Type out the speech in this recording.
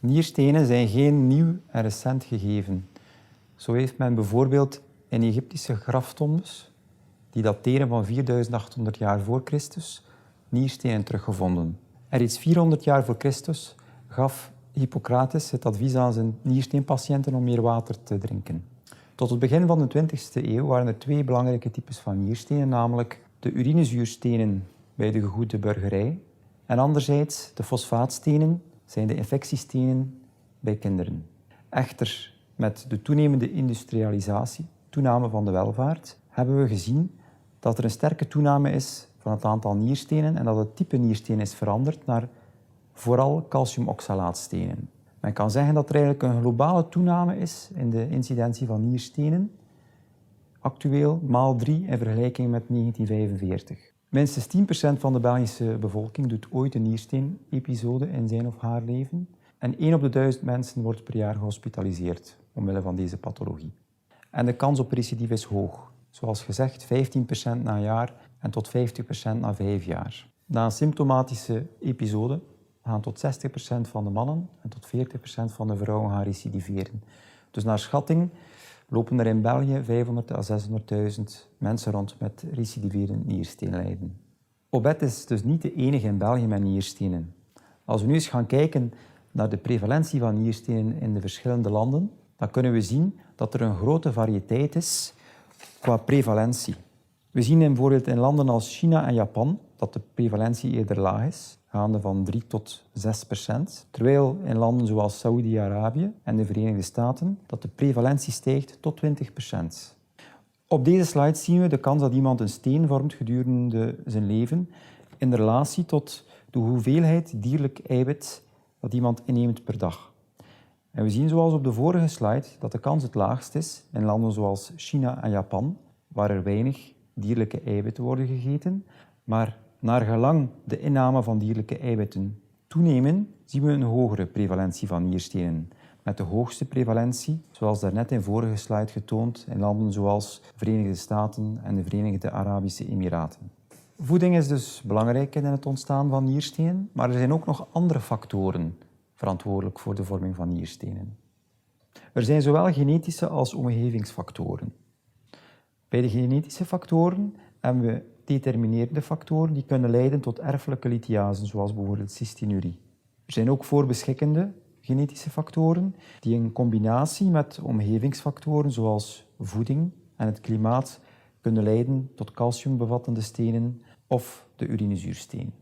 Nierstenen zijn geen nieuw en recent gegeven. Zo heeft men bijvoorbeeld in Egyptische graftombes, die dateren van 4800 jaar voor Christus, nierstenen teruggevonden. Er iets 400 jaar voor Christus gaf Hippocrates het advies aan zijn niersteenpatiënten om meer water te drinken. Tot het begin van de 20e eeuw waren er twee belangrijke types van nierstenen, namelijk de urinezuurstenen bij de gegoede burgerij en anderzijds de fosfaatstenen, zijn de infectiestenen bij kinderen. Echter, met de toenemende industrialisatie, toename van de welvaart, hebben we gezien dat er een sterke toename is van het aantal nierstenen en dat het type niersteen is veranderd naar vooral calciumoxalaatstenen. Men kan zeggen dat er eigenlijk een globale toename is in de incidentie van nierstenen, actueel maal 3 in vergelijking met 1945. Minstens 10% van de Belgische bevolking doet ooit een niersteenepisode in zijn of haar leven en 1 op de 1000 mensen wordt per jaar gehospitaliseerd omwille van deze pathologie. En de kans op recidive is hoog. Zoals gezegd, 15% na een jaar en tot 50% na 5 jaar. Na een symptomatische episode gaan tot 60% van de mannen en tot 40% van de vrouwen gaan recidiveren. Dus naar schatting lopen er in België 500.000 à 600.000 mensen rond met recidiverend niersteenlijden. Obed is dus niet de enige in België met nierstenen. Als we nu eens gaan kijken naar de prevalentie van nierstenen in de verschillende landen, dan kunnen we zien dat er een grote variëteit is qua prevalentie. We zien bijvoorbeeld in landen als China en Japan dat de prevalentie eerder laag is, gaande van 3 tot 6%, terwijl in landen zoals Saoedi-Arabië en de Verenigde Staten dat de prevalentie stijgt tot 20%. Op deze slide zien we de kans dat iemand een steen vormt gedurende zijn leven in relatie tot de hoeveelheid dierlijk eiwit dat iemand inneemt per dag. En we zien zoals op de vorige slide dat de kans het laagst is in landen zoals China en Japan, waar er weinig dierlijke eiwitten worden gegeten, maar naar gelang de inname van dierlijke eiwitten toenemen, zien we een hogere prevalentie van nierstenen. Met de hoogste prevalentie, zoals daarnet in vorige slide getoond, in landen zoals de Verenigde Staten en de Verenigde Arabische Emiraten. Voeding is dus belangrijk in het ontstaan van nierstenen, maar er zijn ook nog andere factoren verantwoordelijk voor de vorming van nierstenen. Er zijn zowel genetische als omgevingsfactoren. Bij de genetische factoren hebben we determinerende factoren die kunnen leiden tot erfelijke lithiasen, zoals bijvoorbeeld cystinurie. Er zijn ook voorbeschikkende genetische factoren die in combinatie met omgevingsfactoren zoals voeding en het klimaat kunnen leiden tot calciumbevattende stenen of de urinezuursteen.